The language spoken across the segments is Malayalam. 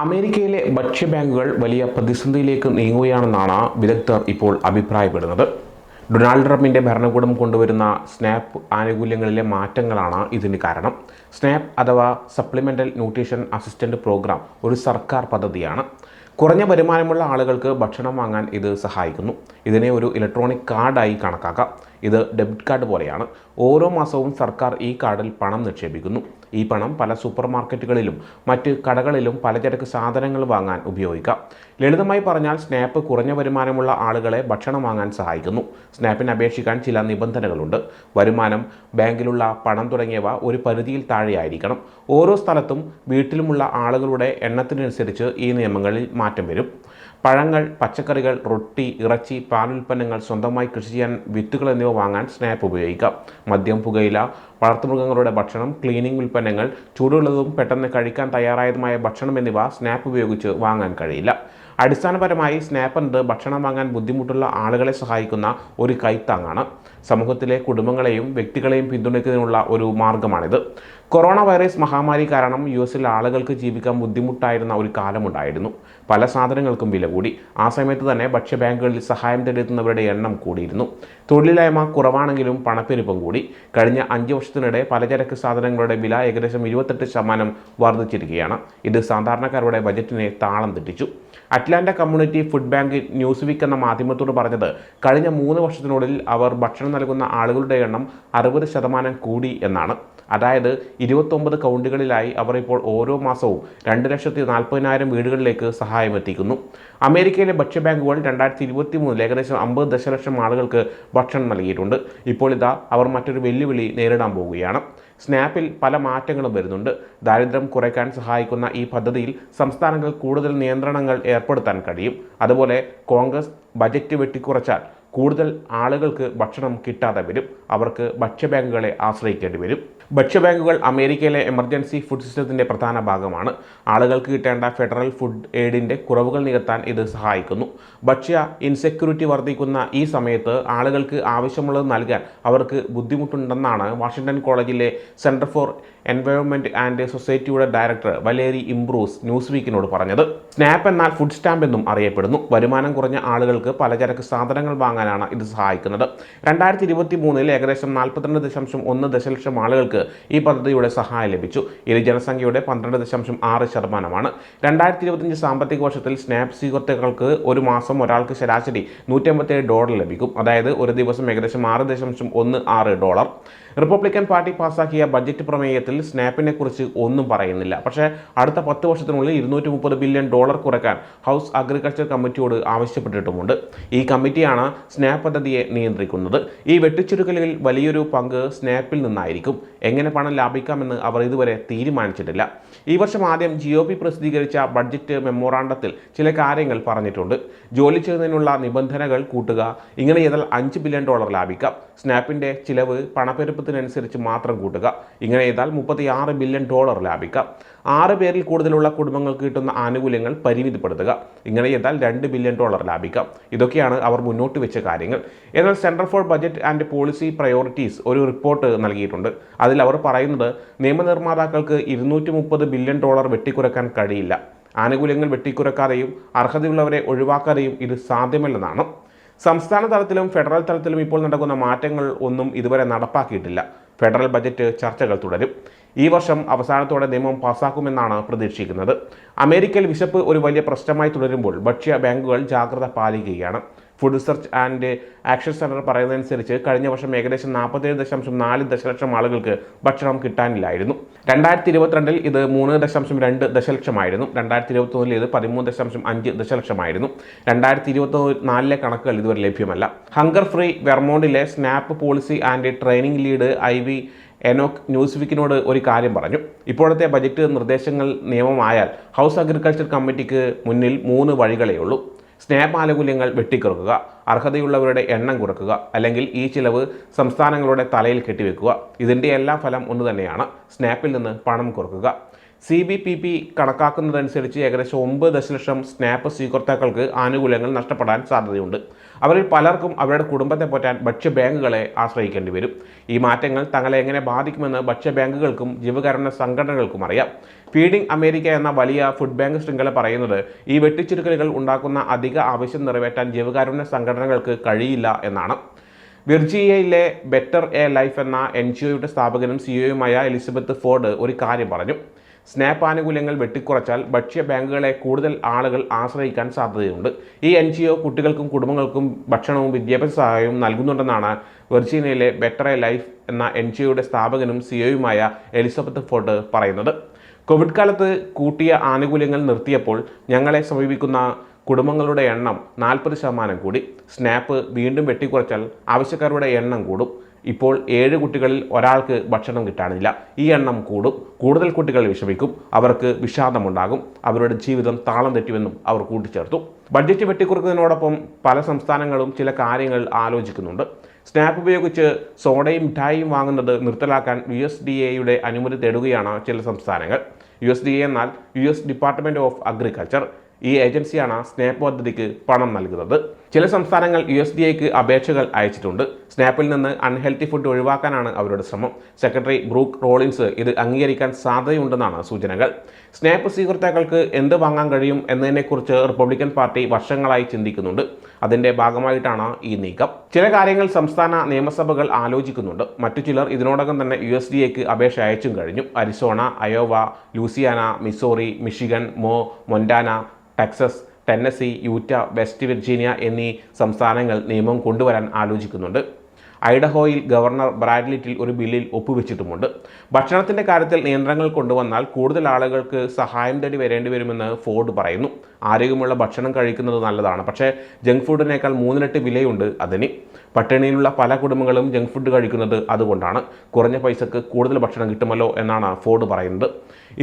അമേരിക്കയിലെ ഭക്ഷ്യബാങ്കുകൾ വലിയ പ്രതിസന്ധിയിലേക്ക് നീങ്ങുകയാണെന്നാണ് വിദഗ്ധർ ഇപ്പോൾ അഭിപ്രായപ്പെടുന്നത്. ഡൊണാൾഡ് ട്രംപിൻ്റെ ഭരണകൂടം കൊണ്ടുവരുന്ന സ്നാപ്പ് ആനുകൂല്യങ്ങളിലെ മാറ്റങ്ങളാണ് ഇതിന് കാരണം. സ്നാപ്പ് അഥവാ സപ്ലിമെൻ്റൽ ന്യൂട്രീഷൻ അസിസ്റ്റൻ്റ് പ്രോഗ്രാം ഒരു സർക്കാർ പദ്ധതിയാണ്. കുറഞ്ഞ വരുമാനമുള്ള ആളുകൾക്ക് ഭക്ഷണം വാങ്ങാൻ ഇത് സഹായിക്കുന്നു. ഇതിനെ ഒരു ഇലക്ട്രോണിക് കാർഡായി കണക്കാക്കാം. ഇത് ഡെബിറ്റ് കാർഡ് പോലെയാണ്. ഓരോ മാസവും സർക്കാർ ഈ കാർഡിൽ പണം നിക്ഷേപിക്കുന്നു. ഈ പണം പല സൂപ്പർ മാർക്കറ്റുകളിലും മറ്റ് കടകളിലും പലചരക്ക് സാധനങ്ങൾ വാങ്ങാൻ ഉപയോഗിക്കാം. ലളിതമായി പറഞ്ഞാൽ സ്നാപ്പ് കുറഞ്ഞ വരുമാനമുള്ള ആളുകളെ ഭക്ഷണം വാങ്ങാൻ സഹായിക്കുന്നു. സ്നാപ്പിന് അപേക്ഷിക്കാൻ ചില നിബന്ധനകളുണ്ട്. വരുമാനം, ബാങ്കിലുള്ള പണം തുടങ്ങിയവ ഒരു പരിധിയിൽ താഴെയായിരിക്കണം. ഓരോ സ്ഥലത്തും വീട്ടിലുമുള്ള ആളുകളുടെ എണ്ണത്തിനനുസരിച്ച് ഈ നിയമങ്ങളിൽ മാറ്റം വരും. പഴങ്ങൾ, പച്ചക്കറികൾ, റൊട്ടി, ഇറച്ചി, പാലുൽപ്പന്നങ്ങൾ, സ്വന്തമായി കൃഷി ചെയ്യാൻ വിത്തുകൾ എന്നിവ വാങ്ങാൻ സ്നാപ്പ് ഉപയോഗിക്കാം. മദ്യം, പുകയില, വളർത്തുമൃഗങ്ങളുടെ ഭക്ഷണം, ക്ലീനിംഗ് ഉൽപ്പന്നങ്ങൾ, ചൂടുള്ളതും പെട്ടെന്ന് കഴിക്കാൻ തയ്യാറായതുമായ ഭക്ഷണം എന്നിവ സ്നാപ്പ് ഉപയോഗിച്ച് വാങ്ങാൻ കഴിയില്ല. അടിസ്ഥാനപരമായി സ്നാപ്പ് എന്നത് ഭക്ഷണം വാങ്ങാൻ ബുദ്ധിമുട്ടുള്ള ആളുകളെ സഹായിക്കുന്ന ഒരു കൈത്താങ്ങാണ്. സമൂഹത്തിലെ കുടുംബങ്ങളെയും വ്യക്തികളെയും പിന്തുണയ്ക്കുന്നതിനുള്ള ഒരു മാർഗമാണിത്. കൊറോണ വൈറസ് മഹാമാരി കാരണം യുഎസിൽ ആളുകൾക്ക് ജീവിക്കാൻ ബുദ്ധിമുട്ടായിരുന്ന ഒരു കാലമുണ്ടായിരുന്നു. പല സാധനങ്ങൾക്കും വില കൂടി. ആ സമയത്ത് തന്നെ ഭക്ഷ്യബാങ്കുകളിൽ സഹായം തേടുന്നവരുടെ എണ്ണം കൂടിയിരുന്നു. തൊഴിലില്ലായ്മ കുറവാണെങ്കിലും പണപ്പെരുപ്പം കൂടി. കഴിഞ്ഞ 5 വർഷത്തിനിടെ പലചരക്ക് സാധനങ്ങളുടെ വില ഏകദേശം 28% വർദ്ധിച്ചിരിക്കുകയാണ്. ഇത് സാധാരണക്കാരുടെ ബജറ്റിനെ താളം തെറ്റിച്ചു. Atlanta community food bank Newsweek എന്ന മാധ്യമത്തോട് പറഞ്ഞത് കഴിഞ്ഞ 3 വർഷത്തിനുള്ളിൽ അവർ ഭക്ഷണം നൽകുന്ന ആളുകളുടെ എണ്ണം 60% കൂടി എന്നാണ്. അതായത് 29 കൗണ്ടികളിലായി അവർ ഇപ്പോൾ ഓരോ മാസവും 2,40,000 വീടുകളിലേക്ക് സഹായം എത്തിക്കുന്നു. അമേരിക്കയിലെ ഭക്ഷ്യബാങ്കുകൾ 2023 ഏകദേശം 50 ദശലക്ഷം ആളുകൾക്ക് ഭക്ഷണം നൽകിയിട്ടുണ്ട്. ഇപ്പോൾ ഇതാ അവർ മറ്റൊരു വെല്ലുവിളി നേരിടാൻ പോവുകയാണ്. സ്നാപ്പിൽ പല മാറ്റങ്ങളും വരുന്നുണ്ട്. ദാരിദ്ര്യം കുറയ്ക്കാൻ സഹായിക്കുന്ന ഈ പദ്ധതിയിൽ സംസ്ഥാനങ്ങൾ കൂടുതൽ നിയന്ത്രണങ്ങൾ ഏർപ്പെടുത്താൻ കഴിയും. അതുപോലെ കോൺഗ്രസ് ബജറ്റ് വെട്ടിക്കുറച്ചാൽ കൂടുതൽ ആളുകൾക്ക് ഭക്ഷണം കിട്ടാതെ വരും. അവർക്ക് ഭക്ഷ്യബാങ്കുകളെ ആശ്രയിക്കേണ്ടി വരും. ഭക്ഷ്യബാങ്കുകൾ അമേരിക്കയിലെ എമർജൻസി ഫുഡ് സിസ്റ്റത്തിൻ്റെ പ്രധാന ഭാഗമാണ്. ആളുകൾക്ക് കിട്ടേണ്ട ഫെഡറൽ ഫുഡ് എയ്ഡിൻ്റെ കുറവുകൾ നികത്താൻ ഇത് സഹായിക്കുന്നു. ഭക്ഷ്യ ഇൻസെക്യൂരിറ്റി വർദ്ധിക്കുന്ന ഈ സമയത്ത് ആളുകൾക്ക് ആവശ്യമുള്ളത് നൽകാൻ അവർക്ക് ബുദ്ധിമുട്ടുണ്ടെന്നാണ് വാഷിംഗ്ടൺ കോളേജിലെ സെൻറ്റർ ഫോർ എൻവയോൺമെൻറ്റ് ആൻഡ് സൊസൈറ്റിയുടെ ഡയറക്ടർ വലേരി ഇംബ്രൂസ് ന്യൂസ് വീക്കിനോട് പറഞ്ഞത്. സ്നാപ്പ് എന്നാൽ ഫുഡ് സ്റ്റാമ്പ് എന്നും അറിയപ്പെടുന്നു. വരുമാനം കുറഞ്ഞ ആളുകൾക്ക് പലചരക്ക് സാധനങ്ങൾ വാങ്ങാനാണ് ഇത് സഹായിക്കുന്നത്. 2023 ഏകദേശം 42.1 ദശലക്ഷം ആളുകൾക്ക് ഈ പദ്ധതിയുടെ സഹായം ലഭിച്ചു. ഇത് ജനസംഖ്യയുടെ 12.6%. 2025 സാമ്പത്തിക വർഷത്തിൽ സ്നാപ്പ് സ്വീകർത്താക്കൾക്ക് ഒരു മാസം ഒരാൾക്ക് ശരാശരി $157 ലഭിക്കും. അതായത് ഒരു ദിവസം ഏകദേശം $6.16. റിപ്പബ്ലിക്കൻ പാർട്ടി പാസാക്കിയ ബജറ്റ് പ്രമേയത്തിൽ സ്നാപ്പിനെ കുറിച്ച് ഒന്നും പറയുന്നില്ല. പക്ഷേ അടുത്ത 10 വർഷത്തിനുള്ളിൽ $230 ബില്യൺ കുറയ്ക്കാൻ ഹൗസ് അഗ്രികൾച്ചർ കമ്മിറ്റിയോട് ആവശ്യപ്പെട്ടിട്ടുമുണ്ട്. ഈ കമ്മിറ്റിയാണ് സ്നാപ്പ് പദ്ധതിയെ നിയന്ത്രിക്കുന്നത്. ഈ വെട്ടിച്ചുരുക്കലിൽ വലിയൊരു പങ്ക് സ്നാപ്പിൽ നിന്നായിരിക്കും. എങ്ങനെ പണം ലാഭിക്കാമെന്ന് അവർ ഇതുവരെ തീരുമാനിച്ചിട്ടില്ല. ഈ വർഷം ആദ്യം GOP പ്രസിദ്ധീകരിച്ച ബഡ്ജറ്റ് മെമ്മോറാണ്ടത്തിൽ ചില കാര്യങ്ങൾ പറഞ്ഞിട്ടുണ്ട്. ജോലി ചെയ്യുന്നതിനുള്ള നിബന്ധനകൾ കൂട്ടുക. ഇങ്ങനെ ചെയ്താൽ $5 ബില്യൺ ലാഭിക്കാം. സ്നാപ്പിൻ്റെ ചിലവ് പണപ്പെരുപ്പത്തിനനുസരിച്ച് മാത്രം കൂട്ടുക. ഇങ്ങനെ ചെയ്താൽ $36 ബില്യൺ ലാഭിക്കാം. 6 പേരിൽ കൂടുതലുള്ള കുടുംബങ്ങൾക്ക് കിട്ടുന്ന ആനുകൂല്യങ്ങൾ പരിമിതപ്പെടുത്തുക. ഇങ്ങനെ ചെയ്താൽ $2 ബില്യൺ ലാഭിക്കാം. ഇതൊക്കെയാണ് അവർ മുന്നോട്ട് വെച്ച കാര്യങ്ങൾ. എന്നാൽ centre for budget and policy priorities ഒരു റിപ്പോർട്ട് നൽകിയിട്ടുണ്ട്. അതിൽ അവർ പറയുന്നത് നിയമനിർമ്മാതാക്കൾക്ക് $230 ബില്യൺ വെട്ടിക്കുറയ്ക്കാൻ കഴിയില്ല. ആനുകൂല്യങ്ങൾ വെട്ടിക്കുറക്കാതെയും അർഹതയുള്ളവരെ ഒഴിവാക്കാതെയും ഇത് സാധ്യമല്ലെന്നാണ്. സംസ്ഥാന തലത്തിലും ഫെഡറൽ തലത്തിലും ഇപ്പോൾ നടക്കുന്ന മാറ്റങ്ങൾ ഒന്നും ഇതുവരെ നടപ്പാക്കിയിട്ടില്ല. ഫെഡറൽ ബജറ്റ് ചർച്ചകൾ തുടരും. ഈ വർഷം അവസാനത്തോടെ നിയമം പാസ്സാക്കുമെന്നാണ് പ്രതീക്ഷിക്കുന്നത്. അമേരിക്കയിൽ വിശപ്പ് ഒരു വലിയ പ്രശ്നമായി തുടരുമ്പോൾ ഭക്ഷ്യ ബാങ്കുകൾ ജാഗ്രത പാലിക്കുകയാണ്. Food research and action centre പറയുന്നതനുസരിച്ച് കഴിഞ്ഞ വർഷം ഏകദേശം 47.4 ദശലക്ഷം ആളുകൾക്ക് ഭക്ഷണം കിട്ടാനില്ലായിരുന്നു. 2022 ഇത് 3.2 ദശലക്ഷമായിരുന്നു. 2021 ഇത് 13.5 ദശലക്ഷമായിരുന്നു. 2024 കണക്കുകൾ ഇതുവരെ ലഭ്യമല്ല. ഹങ്കർ ഫ്രീ വെർമോണ്ടിലെ SNAP policy and training lead IV Enoch news വീക്കിനോട് ഒരു കാര്യം പറഞ്ഞു. ഇപ്പോഴത്തെ ബജറ്റ് നിർദ്ദേശങ്ങൾ നിയമമായാൽ ഹൗസ് അഗ്രികൾച്ചർ കമ്മിറ്റിക്ക് മുന്നിൽ 3 വഴികളേ ഉള്ളൂ. സ്നാപ്പ് ആനുകൂല്യങ്ങൾ വെട്ടിക്കുറക്കുക, അർഹതയുള്ളവരുടെ എണ്ണം കുറക്കുക, അല്ലെങ്കിൽ ഈ ചിലവ് സംസ്ഥാനങ്ങളുടെ തലയിൽ കെട്ടിവെക്കുക. ഇതിൻ്റെ എല്ലാ ഫലം ഒന്ന് തന്നെയാണ്: സ്നാപ്പിൽ നിന്ന് പണം കുറക്കുക. CBPP കണക്കാക്കുന്നതനുസരിച്ച് ഏകദേശം 9 ദശലക്ഷം സ്നാപ്പ് സ്വീകർത്താക്കൾക്ക് ആനുകൂല്യങ്ങൾ നഷ്ടപ്പെടാൻ സാധ്യതയുണ്ട്. അവരിൽ പലർക്കും അവരുടെ കുടുംബത്തെ പോറ്റാൻ ഭക്ഷ്യ ബാങ്കുകളെ ആശ്രയിക്കേണ്ടി വരും. ഈ മാറ്റങ്ങൾ തങ്ങളെ എങ്ങനെ ബാധിക്കുമെന്ന് ഭക്ഷ്യ ബാങ്കുകൾക്കും ജീവകാരുണ്യ സംഘടനകൾക്കും അറിയാം. ഫീഡിംഗ് അമേരിക്ക എന്ന വലിയ ഫുഡ് ബാങ്ക് ശൃംഖല പറയുന്നത് ഈ വെട്ടിച്ചുരുക്കലുകൾ ഉണ്ടാക്കുന്ന അധിക ആവശ്യം നിറവേറ്റാൻ ജീവകാരുണ്യ സംഘടനകൾക്ക് കഴിയില്ല എന്നാണ്. വിർജീനിയയിലെ ബെറ്റർ എ ലൈഫ് എന്ന NGOയുടെ സ്ഥാപകനും CEOയുമായ എലിസബത്ത് ഫോർഡ് ഒരു കാര്യം പറഞ്ഞു. സ്നാപ്പ് ആനുകൂല്യങ്ങൾ വെട്ടിക്കുറച്ചാൽ ഭക്ഷ്യ ബാങ്കുകളെ കൂടുതൽ ആളുകൾ ആശ്രയിക്കാൻ സാധ്യതയുണ്ട്. ഈ NGO കുട്ടികൾക്കും കുടുംബങ്ങൾക്കും ഭക്ഷണവും വിദ്യാഭ്യാസ സഹായവും നൽകുന്നുണ്ടെന്നാണ് വിർജീനിയയിലെ ബെറ്റർ എ ലൈഫ് എന്ന NGOയുടെ സ്ഥാപകനും CEOയുമായ എലിസബത്ത് ഫോർഡ് പറയുന്നത്. കോവിഡ് കാലത്ത് കൂട്ടിയ ആനുകൂല്യങ്ങൾ നിർത്തിയപ്പോൾ ഞങ്ങളെ സമീപിക്കുന്ന കുടുംബങ്ങളുടെ എണ്ണം 40% കൂടി. സ്നാപ്പ് വീണ്ടും വെട്ടിക്കുറച്ചാൽ ആവശ്യക്കാരുടെ എണ്ണം കൂടും. ഇപ്പോൾ 7 കുട്ടികളിൽ ഒരാൾക്ക് ഭക്ഷണം കിട്ടാനില്ല. ഈ എണ്ണം കൂടും. കൂടുതൽ കുട്ടികൾ വിഷമിക്കും. അവർക്ക് വിഷാദമുണ്ടാകും. അവരുടെ ജീവിതം താളം തെറ്റുമെന്നും അവർ കൂട്ടിച്ചേർത്തു. ബഡ്ജറ്റ് വെട്ടിക്കുറക്കുന്നതിനോടൊപ്പം പല സംസ്ഥാനങ്ങളും ചില കാര്യങ്ങൾ ആലോചിക്കുന്നുണ്ട്. സ്നാപ്പ് ഉപയോഗിച്ച് സോഡയും മിഠായിയും വാങ്ങുന്നത് നിർത്തലാക്കാൻ USDAയുടെ അനുമതി തേടുകയാണ് ചില സംസ്ഥാനങ്ങൾ. USDA എന്നാൽ US ഡിപ്പാർട്ട്മെൻറ്റ് ഓഫ് അഗ്രികൾച്ചർ. ഈ ഏജൻസിയാണ് സ്നാപ്പ് പദ്ധതിക്ക് പണം നൽകുന്നത്. ചില സംസ്ഥാനങ്ങൾ USDAക്ക് അപേക്ഷകൾ അയച്ചിട്ടുണ്ട്. സ്നാപ്പിൽ നിന്ന് അൺഹെൽത്തി ഫുഡ് ഒഴിവാക്കാനാണ് അവരുടെ ശ്രമം. സെക്രട്ടറി ബ്രൂക്ക് റോളിൻസ് ഇത് അംഗീകരിക്കാൻ സാധ്യതയുണ്ടെന്നാണ് സൂചനകൾ. സ്നാപ്പ് സ്വീകർത്താക്കൾക്ക് എന്ത് വാങ്ങാൻ കഴിയും എന്നതിനെക്കുറിച്ച് റിപ്പബ്ലിക്കൻ പാർട്ടി വർഷങ്ങളായി ചിന്തിക്കുന്നുണ്ട്. അതിൻ്റെ ഭാഗമായിട്ടാണ് ഈ നീക്കം. ചില കാര്യങ്ങൾ സംസ്ഥാന നിയമസഭകൾ ആലോചിക്കുന്നുണ്ട്. മറ്റു ചിലർ ഇതിനോടകം തന്നെ USDAക്ക് അപേക്ഷ അയച്ചും കഴിഞ്ഞു. Arizona, Iowa, Louisiana, Missouri, Michigan, Montana, Texas, Tennessee, Utah, West Virginia എന്നീ സംസ്ഥാനങ്ങൾ നിയമം കൊണ്ടുവരാൻ ആലോചിക്കുന്നുണ്ട്. ഐഡഹോയിൽ ഗവർണർ ബ്രാഡ് ലിറ്റിൽ ഒരു ബില്ലിൽ ഒപ്പുവെച്ചിട്ടുമുണ്ട്. ഭക്ഷണത്തിൻ്റെ കാര്യത്തിൽ നിയന്ത്രണങ്ങൾ കൊണ്ടുവന്നാൽ കൂടുതൽ ആളുകൾക്ക് സഹായം തേടി വരേണ്ടി വരുമെന്ന് ഫോർഡ് പറയുന്നു. ആരോഗ്യമുള്ള ഭക്ഷണം കഴിക്കുന്നത് നല്ലതാണ്, പക്ഷേ ജങ്ക് ഫുഡിനേക്കാൾ 3 ഇരട്ടി വിലയുണ്ട് അതിന്. പട്ടിണിയിലുള്ള പല കുടുംബങ്ങളും ജങ്ക് ഫുഡ് കഴിക്കുന്നത് അതുകൊണ്ടാണ്. കുറഞ്ഞ പൈസക്ക് കൂടുതൽ ഭക്ഷണം കിട്ടുമല്ലോ എന്നാണ് ഫോർഡ് പറയുന്നത്.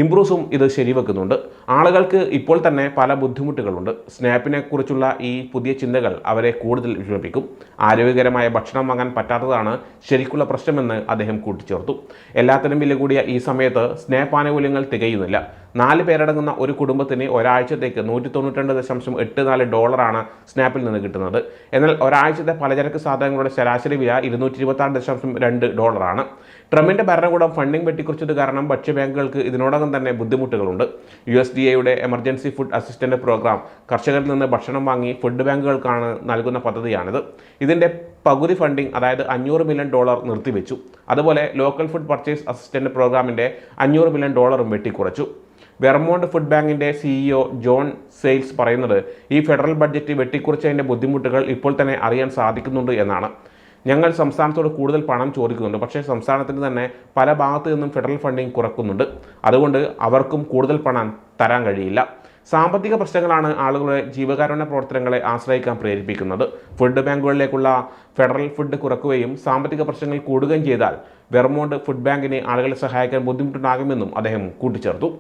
ഇംബ്രൂസും ഇത് ശരിവെക്കുന്നുണ്ട്. ആളുകൾക്ക് ഇപ്പോൾ തന്നെ പല ബുദ്ധിമുട്ടുകളുണ്ട്. സ്നാപ്പിനെ കുറിച്ചുള്ള ഈ പുതിയ ചിന്തകൾ അവരെ കൂടുതൽ വിഷമിപ്പിക്കും. ആരോഗ്യകരമായ ഭക്ഷണം വാങ്ങാൻ പറ്റാത്തതാണ് ശരിക്കുള്ള പ്രശ്നമെന്ന് അദ്ദേഹം കൂട്ടിച്ചേർത്തു. എല്ലാത്തിനും വില കൂടിയ ഈ സമയത്ത് സ്നാപ്പ് ആനുകൂല്യങ്ങൾ തികയുന്നില്ല. 4 പേരടങ്ങുന്ന ഒരു കുടുംബത്തിന് ഒരാഴ്ചത്തേക്ക് $192.84 സ്നാപ്പിൽ നിന്ന് കിട്ടുന്നത്. എന്നാൽ ഒരാഴ്ചത്തെ പലചരക്ക് സാധനങ്ങളുടെ ശരാശരി വില $226.2. ട്രംപിന്റെ ഭരണകൂടം ഫണ്ടിംഗ് വെട്ടിക്കുറിച്ചത് കാരണം ഭക്ഷ്യ ബാങ്കുകൾക്ക് ഇതിനോടകം തന്നെ ബുദ്ധിമുട്ടുകളുണ്ട്. USDAയുടെ എമർജൻസി ഫുഡ് അസിസ്റ്റന്റ് പ്രോഗ്രാം കർഷകരിൽ നിന്ന് ഭക്ഷണം വാങ്ങി ഫുഡ് ബാങ്കുകൾക്കാണ് നൽകുന്ന പദ്ധതിയാണിത്. ഇതിൻ്റെ പകുതി ഫണ്ടിംഗ്, അതായത് $500 മില്യൺ നിർത്തിവെച്ചു. അതുപോലെ ലോക്കൽ ഫുഡ് പർച്ചേസ് അസിസ്റ്റന്റ് പ്രോഗ്രാമിൻ്റെ $500 മില്യൺ വെട്ടിക്കുറച്ചു. വെർമോണ്ട് ഫുഡ് ബാങ്കിൻ്റെ CEO ജോൺ സെയിൽസ് പറയുന്നത് ഈ ഫെഡറൽ ബഡ്ജറ്റ് വെട്ടിക്കുറച്ചതിൻ്റെ ബുദ്ധിമുട്ടുകൾ ഇപ്പോൾ തന്നെ അറിയാൻ സാധിക്കുന്നുണ്ട് എന്നാണ്. ഞങ്ങൾ സംസ്ഥാനത്തോട് കൂടുതൽ പണം ചോദിക്കുന്നുണ്ട്, പക്ഷേ സംസ്ഥാനത്തിന് തന്നെ പല ഭാഗത്തു നിന്നും ഫെഡറൽ ഫണ്ടിംഗ് കുറക്കുന്നുണ്ട്. അതുകൊണ്ട് അവർക്കും കൂടുതൽ പണം തരാൻ കഴിയില്ല. സാമ്പത്തിക പ്രശ്നങ്ങളാണ് ആളുകളെ ജീവകാരുണ്യ പ്രവർത്തനങ്ങളെ ആശ്രയിക്കാൻ പ്രേരിപ്പിക്കുന്നത്. ഫുഡ് ബാങ്കുകളിലേക്കുള്ള ഫെഡറൽ ഫുഡ് കുറക്കുകയും സാമ്പത്തിക പ്രശ്നങ്ങൾ കൂടുകയും ചെയ്താൽ വെർമോണ്ട് ഫുഡ് ബാങ്കിനെ ആളുകളെ സഹായിക്കാൻ ബുദ്ധിമുട്ടുണ്ടാകുമെന്നും അദ്ദേഹം കൂട്ടിച്ചേർത്തു.